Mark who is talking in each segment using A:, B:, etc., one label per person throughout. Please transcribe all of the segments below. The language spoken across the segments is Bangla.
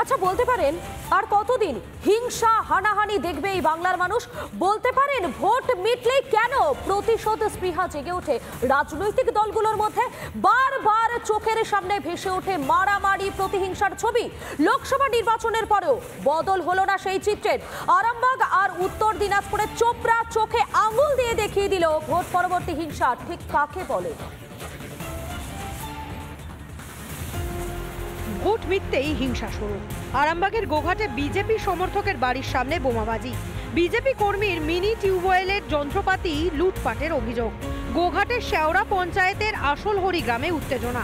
A: আচ্ছা বলতে পারেন আর কতদিন হিংসা হানাহানি দেখবে এই বাংলার মানুষ? বলতে পারেন ভোট মিটলেই কেন প্রতিশোধ স্পৃহা জেগে ওঠে রাজনৈতিক দলগুলোর মধ্যে? বারবার চোখের সামনে ভেসে ওঠে মারামারি প্রতিহিংসার ছবি। লোকসভা নির্বাচনের পরেও বদল হলো না সেই চিত্রের। আরামবাগ আর উত্তর দিনাজপুরের চোপড়া চোখে আঙুল দিয়ে দেখিয়ে দিল ভোট পরবর্তী হিংসা ঠিক কাকে বলে।
B: ভোট মিটতেই হিংসা শুরু। আরামবাগের গোঘাটে বিজেপি সমর্থকের বাড়ির সামনে বোমাবাজি, বিজেপি কর্মীর মিনি টিউবওয়েলের যন্ত্রপাতি লুটপাটের অভিযোগ। গোঘাটের শেওড়া পঞ্চায়েতের আসলহরি গ্রামে উত্তেজনা।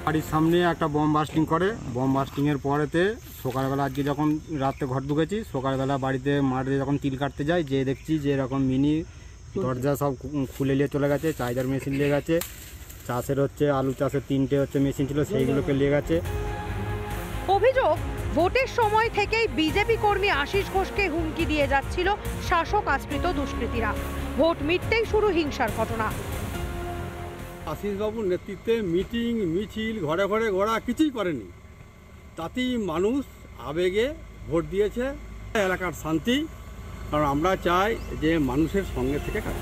C: বাড়ির সামনে একটা বোম বাস্টিং করে, বোম বাস্টিংয়ের পরেতে সকালবেলা আজকে যখন রাতে ঘর ঢুকেছি, সকালবেলা বাড়িতে মাঠে যখন তিল কাটতে যাই, যে দেখছি যে এরকম মিনি দরজা সব খুলে নিয়ে চলে গেছে, চার্জার মেশিন নিয়ে গেছে, চাষের আলু চাষের 3টে মেশিন ছিল সেইগুলোকে নিয়ে গেছে।
B: অভিযোগ, ভোটের সময় থেকেই বিজেপি কর্মী আশিস ঘোষকে হুমকি দিয়ে যাচ্ছিল শাসক আশ্রিত দুষ্কৃতীরা। ভোট মিটতেই শুরু হিংসার ঘটনা।
D: আশিস বাবুর নেতৃত্বে মিটিং মিছিল ঘরে ঘরে ঘোরা কিছুই করেনি, তাতেই মানুষ আবেগে ভোট দিয়েছে। এলাকার শান্তি, কারণ আমরা চাই যে মানুষের সঙ্গে থেকে কাজ।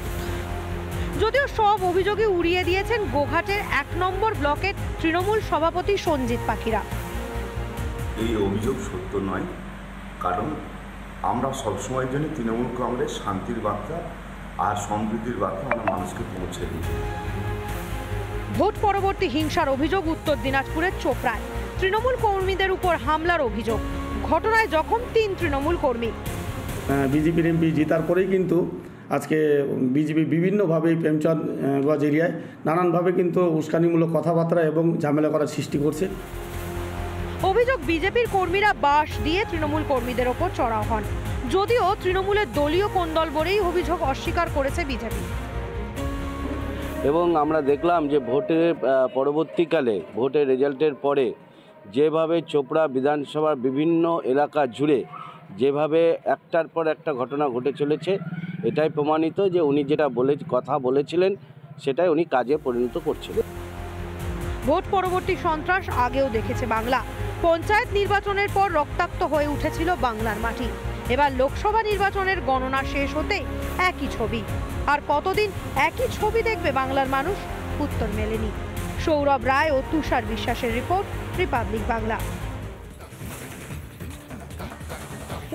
B: যদিও সব অভিযোগই উড়িয়ে দিয়েছেন গোঘাটের 1 নম্বর ব্লকের তৃণমূল সভাপতি সঞ্জিত পাখিরা।
E: এই অভিযোগ সত্য নয়, কারণ আমরা সবসময়ের জন্য তৃণমূল কংগ্রেস শান্তির বার্তা আর সমৃদ্ধির বার্তা আমরা মানুষকে পৌঁছে দিই।
B: ভোট পরবর্তী হিংসার অভিযোগ উত্তর দিনাজপুরের চোপড়ায়। তৃণমূল কর্মীদের উপর হামলার অভিযোগ। ঘটনায় জখম 3 তৃণমূল কর্মী।
F: বিজেপির এমপি জেতার পরেই কিন্তু আজকে বিজেপি বিভিন্নভাবে প্রেমচাঁদগঞ্জ এরিয়ায় নানানভাবে কিন্তু উস্কানিমূলক কথাবার্তা এবং ঝামেলা করার সৃষ্টি করছে।
B: অভিযোগ, বিজেপির কর্মীরা বাঁশ দিয়ে তৃণমূল কর্মীদের ওপর চড়াও হন। যদিও তৃণমূলের দলীয় কোন্দল বলেই অভিযোগ অস্বীকার করেছে বিজেপি।
G: এবং আমরা দেখলাম যে ভোটের পরবর্তীকালে ভোটের রেজাল্টের পরে যেভাবে চোপড়া বিধানসভার বিভিন্ন এলাকা জুড়ে যেভাবে একটার পর একটা ঘটনা ঘটে চলেছে, এটাই প্রমাণিত যে উনি যেটা কথা বলেছিলেন সেটাই উনি কাজে পরিণত করছিলেন।
B: ভোট পরবর্তী সন্ত্রাস আগেও দেখেছে বাংলা। পঞ্চায়েত নির্বাচনের পর রক্তাক্ত হয়ে উঠেছিল বাংলার মাটি। এবার লোকসভা নির্বাচনের গণনা শেষ হতে একই ছবি। আর কতদিন একই ছবি দেখবে বাংলার মানুষ? উত্তর মেলেনি। সৌরভ রায় ও তুষার বিশ্বাসের রিপোর্ট, রিপাবলিক বাংলা।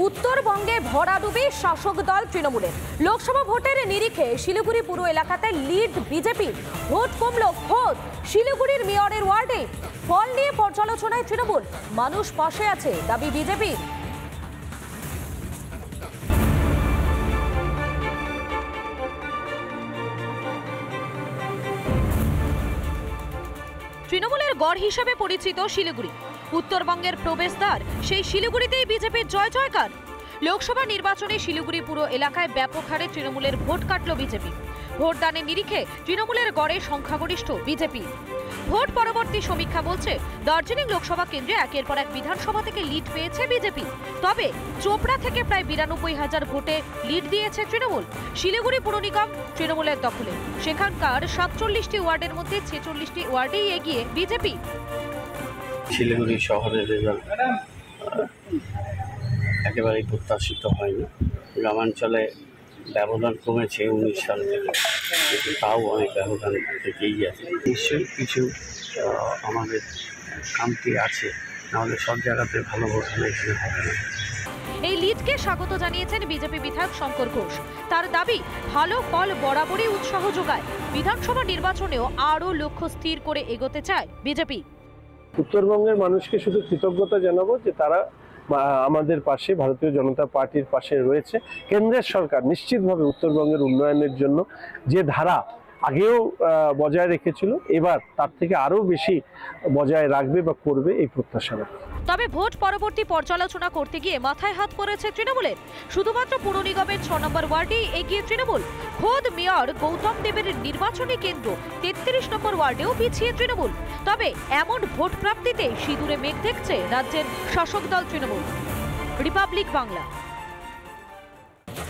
A: উত্তরবঙ্গে ভরাডুবি শাসক দল তৃণমূলের। লোকসভা ভোটের নিরিখে শিলিগুড়ি পুরো এলাকাতে লিড বিজেপি। ভোট কমল খোদ শিলিগুড়ির মেয়রের ওয়ার্ডে। ফল নিয়ে পর্যালোচনায় তৃণমূল। মানুষ পাশে আছে দাবি বিজেপির। তৃণমূলের গড় হিসেবে পরিচিত শিলিগুড়ি, উত্তরবঙ্গের প্রবেশদ্বার। সেই শিলিগুড়িতেই বিজেপির জয় জয়কার। লোকসভা নির্বাচনে শিলিগুড়ি পুরো এলাকায় ব্যাপক হারে তৃণমূলের ভোট কাটল বিজেপি। ভোটদানের নিরিখে তৃণমূলের গড়ে সংখ্যাগরিষ্ঠ বিজেপি। ভোট পরবর্তী সমীক্ষা বলছে দার্জিলিং লোকসভা কেন্দ্রে একের পর এক বিধানসভা থেকে লিড পেয়েছে বিজেপি। তবে চোপড়া থেকে প্রায় 92,000 ভোটে লিড দিয়েছে তৃণমূল। শিলিগুড়ি পুর নিগম তৃণমূলের দখলে। সেখানকার 47টি ওয়ার্ডের মধ্যে 46টি ওয়ার্ডেই এগিয়ে বিজেপি।
H: শিলিগুড়ি শহরের রেজাল্ট একেবারেই প্রত্যাশিত হয়নি। গ্রামাঞ্চলে ব্যবধান কমেছে 19 সাল থেকে, কিন্তু তাও অনেক ব্যবধান থেকেই আছে। নিশ্চয়ই কিছু আমাদের খামতি আছে, নাহলে সব জায়গাতে ভালো ভোট হলে এখানে হবে না।
A: এই লিডকে স্বাগত জানিয়েছেন বিজেপি বিধায়ক শঙ্কর ঘোষ। তার দাবি, ভালো ফল বরাবরই উৎসাহ যোগায়। বিধানসভা নির্বাচনেও আরও লক্ষ্য স্থির করে এগোতে চায় বিজেপি।
I: উত্তরবঙ্গের মানুষকে শুধু কৃতজ্ঞতা জানাবো যে তারা আমাদের পাশে, ভারতীয় জনতা পার্টির পাশে রয়েছে। কেন্দ্রের সরকার নিশ্চিতভাবে উত্তরবঙ্গের উন্নয়নের জন্য যে ধারা আগেও বজায় রেখেছিল, এবার তার থেকে আরও বেশি বজায় রাখবে বা করবে, এই প্রত্যাশা রাখবে।
A: তবে ভোট পরবর্তী পর্যালোচনা করতে গিয়ে মাথায় হাত পড়েছে তৃণমূলের। শুধুমাত্র পুর নিগমের 6 নম্বর ওয়ার্ডেই এগিয়ে তৃণমূল। খোদ মেয়র গৌতম দেবের নির্বাচনী কেন্দ্র 33 নম্বর ওয়ার্ডেও পিছিয়ে তৃণমূল। তবে এমন ভোট প্রাপ্তিতে সিঁদুরে মেঘ দেখছে রাজ্যের শাসক দল তৃণমূল। রিপাবলিক বাংলা।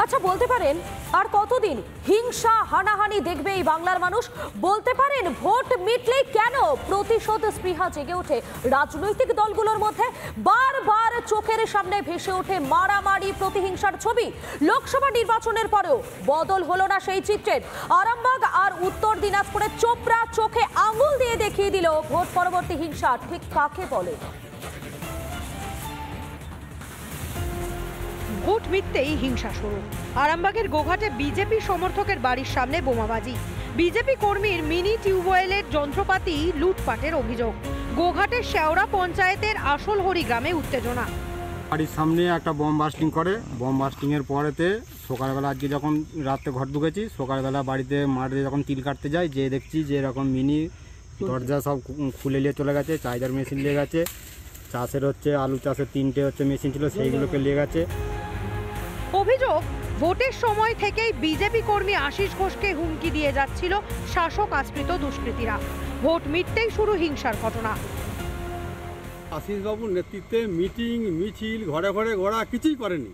A: আচ্ছা বলতে পারেন আর কতদিন হিংসা হানাহানি দেখবে এই বাংলার মানুষ? বলতে পারেন ভোট মিটলেই কেন প্রতিশোধ স্পৃহা জেগে ওঠে রাজনৈতিক দলগুলোর মধ্যে? বারবার চোখের সামনে ভেসে ওঠে মারামারি প্রতিহিংসার ছবি। লোকসভা নির্বাচনের পরেও বদল হলো না সেই চিত্রের। আরামবাগ আর উত্তর দিনাজপুরের চোপড়া চোখে আঙুল দিয়ে দেখিয়ে দিল ভোট পরবর্তী হিংসা ঠিক কাকে বলে।
B: ভোট মিটতেই হিংসা শুরু। আরামবাগের গোঘাটে বিজেপি সমর্থকের বাড়ির সামনে বোমাবাজি, বিজেপি কর্মীর মিনি টিউবওয়েলের যন্ত্রপাতি লুটপাটের অভিযোগ। গোঘাটের শেওড়া পঞ্চায়েতের আসলহরি গ্রামে উত্তেজনা।
C: বাড়ির সামনে একটা বোম বাস্টিং করে, বোম বাস্টিংয়ের পরেতে সকালবেলা আজকে যখন রাতে ঘর ঢুকেছি, সকালবেলা বাড়িতে মাঠে যখন তিল কাটতে যাই, যে দেখছি যে এরকম মিনি দরজা সব খুলে নিয়ে চলে গেছে, চার্জার মেশিন নিয়ে গেছে, চাষের আলু চাষের 3টে মেশিন ছিল সেইগুলোকে নিয়ে গেছে।
B: অভিযোগ, ভোটের সময় থেকেই বিজেপি কর্মী আশিস ঘোষকে হুমকি দিয়ে যাচ্ছিল শাসক আশ্রিত দুষ্কৃতীরা। ভোট মিটতেই শুরু হিংসার ঘটনা।
D: আশিসবাবুর নেতৃত্বে মিটিং মিছিল ঘরে ঘরে ঘোরা কিছুই করেনি,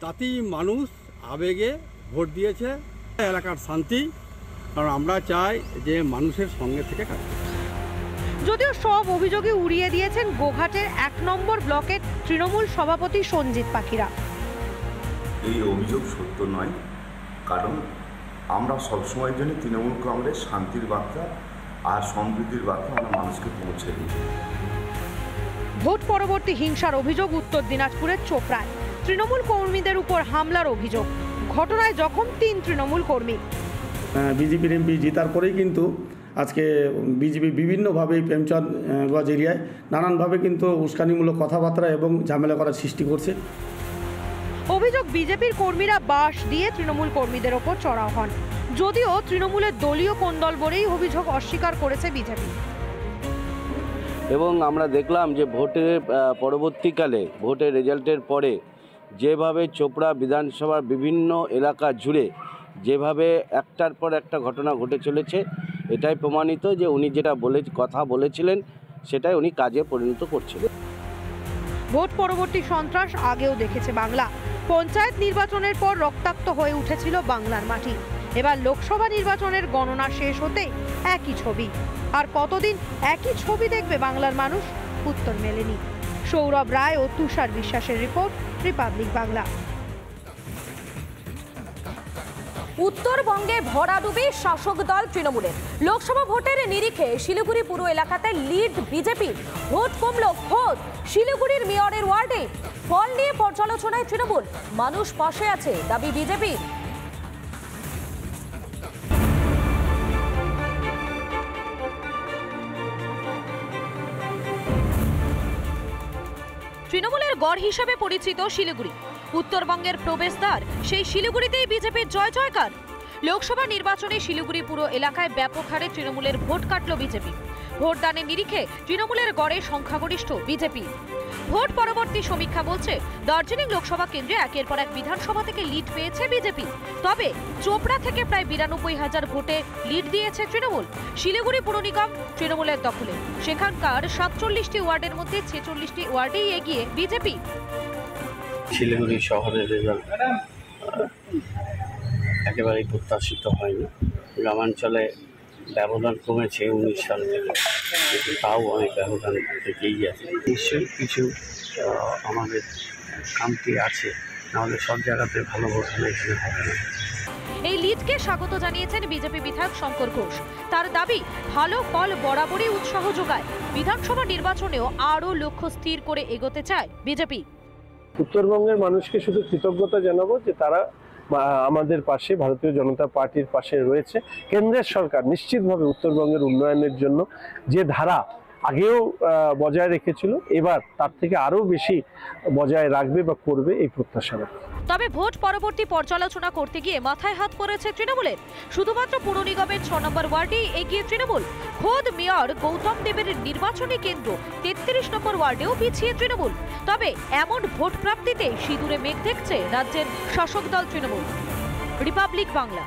D: তাতেই মানুষ আবেগে ভোট দিয়েছে। এলাকার শান্তি, কারণ আমরা চাই যে মানুষের সঙ্গে থেকে কাজ।
B: যদিও সব অভিযোগই উড়িয়ে দিয়েছেন গোঘাটের 1 নম্বর ব্লকের তৃণমূল সভাপতি সঞ্জিত পাখিরা।
E: এই অভিযোগ সত্য নয়, কারণ আমরা সবসময়ের জন্য তৃণমূল কংগ্রেস শান্তির বার্তা আর সমৃদ্ধির বার্তা আমরা মানুষকে পৌঁছে দিই।
B: ভোট পরবর্তী হিংসার অভিযোগ উত্তর দিনাজপুরের চোপড়ায়। তৃণমূল কর্মীদের উপর হামলার অভিযোগ। ঘটনায় জখম 3 তৃণমূল কর্মী।
F: বিজেপির এমপি জেতার পরেই কিন্তু আজকে বিজেপি বিভিন্নভাবে প্রেমচাঁদগঞ্জ এরিয়ায় নানানভাবে কিন্তু উস্কানিমূলক কথাবার্তা এবং ঝামেলা করার সৃষ্টি করছে।
B: অভিযোগ, বিজেপির কর্মীরা বাঁশ দিয়ে তৃণমূল কর্মীদের ওপর চড়াও হন। যদিও তৃণমূলের দলীয় কোন্দল বলেই অভিযোগ অস্বীকার করেছে বিজেপি।
G: এবং আমরা দেখলাম যে ভোটের পরবর্তীকালে ভোটের রেজাল্টের পরে যেভাবে চোপড়া বিধানসভার বিভিন্ন এলাকা জুড়ে যেভাবে একটার পর একটা ঘটনা ঘটে চলেছে, এটাই প্রমাণিত যে উনি যেটা কথা বলেছিলেন সেটাই উনি কাজে পরিণত করছিলেন।
B: ভোট পরবর্তী সন্ত্রাস আগেও দেখেছে বাংলা। পঞ্চায়েত নির্বাচনের পর রক্তাক্ত হয়ে উঠেছিল বাংলার মাটি। এবার লোকসভা নির্বাচনের গণনা শেষ হতে একই ছবি। আর কতদিন একই ছবি দেখবে বাংলার মানুষ? উত্তর মেলেনি। সৌরভ রায় ও তুষার বিশ্বাসের রিপোর্ট, রিপাবলিক বাংলা।
A: উত্তরবঙ্গে ভরাডুবি শাসক দল তৃণমূলের। লোকসভা ভোটের নিরিখে শিলিগুড়ি পুরো এলাকাতে লিড বিজেপির। ভোট কমল খোদ শিলিগুড়ির মেয়রের ওয়ার্ডে। ফল নিয়ে পর্যালোচনায় তৃণমূল। মানুষ পাশে আছে দাবি বিজেপির। তৃণমূলের গড় হিসেবে পরিচিত শিলিগুড়ি, উত্তরবঙ্গের প্রবেশদ্বার। সেই শিলিগুড়িতেই বিজেপির জয় জয়কার। লোকসভা নির্বাচনে শিলিগুড়ি পুরো এলাকায় ব্যাপক হারে তৃণমূলের ভোট কাটল বিজেপি। ভোটদানের নিরিখে তৃণমূলের গড়ে সংখ্যাগরিষ্ঠ বিজেপি। ভোট পরবর্তী সমীক্ষা বলছে, দার্জিলিং লোকসভা কেন্দ্রে একের পর এক বিধানসভা থেকে লিড পেয়েছে বিজেপি। তবে চোপড়া থেকে প্রায় 92,000 ভোটে লিড দিয়েছে তৃণমূল। শিলিগুড়ি পুর নিগম তৃণমূলের দখলে। সেখানকার 47টি ওয়ার্ডের মধ্যে 46টি ওয়ার্ডেই এগিয়ে বিজেপি।
H: শিলিগুড়ি শহরের রেজাল্ট একেবারেই প্রত্যাশিত হয়নি। গ্রামাঞ্চলে ব্যবধান কমেছে 19 সাল থেকে, কিন্তু তাও অনেক ব্যবধান থেকেই আছে। নিশ্চয়ই কিছু আমাদের খামতি আছে, নাহলে সব জায়গাতে ভালো ভোট হয়েছে হবে না।
A: এই লিডকে স্বাগত জানিয়েছেন বিজেপি বিধায়ক শঙ্কর ঘোষ। তার দাবি, ভালো ফল বরাবরই উৎসাহ যোগায়। বিধানসভা নির্বাচনেও আরও লক্ষ্য স্থির করে এগোতে চায় বিজেপি।
I: উত্তরবঙ্গের মানুষকে শুধু কৃতজ্ঞতা জানাবো যে তারা আমাদের পাশে, ভারতীয় জনতা পার্টির পাশে রয়েছে। কেন্দ্রের সরকার নিশ্চিতভাবে উত্তরবঙ্গের উন্নয়নের জন্য যে ধারা আগেও বজায় রেখেছিল, এবার তার থেকে আরও বেশি বজায় রাখবে বা করবে, এই প্রত্যাশা রাখবে।
A: তবে ভোট পরবর্তী পর্যালোচনা করতে গিয়ে মাথায় হাত পড়েছে তৃণমূলের। শুধুমাত্র পুর নিগমের 6 নম্বর ওয়ার্ডেই এগিয়ে তৃণমূল। খোদ মেয়র গৌতম দেবের নির্বাচনী কেন্দ্র 33 নম্বর ওয়ার্ডেও পিছিয়ে তৃণমূল। তবে এমন ভোট প্রাপ্তিতে সিঁদুরে মেঘ দেখছে রাজ্যের শাসক দল তৃণমূল। রিপাবলিক বাংলা।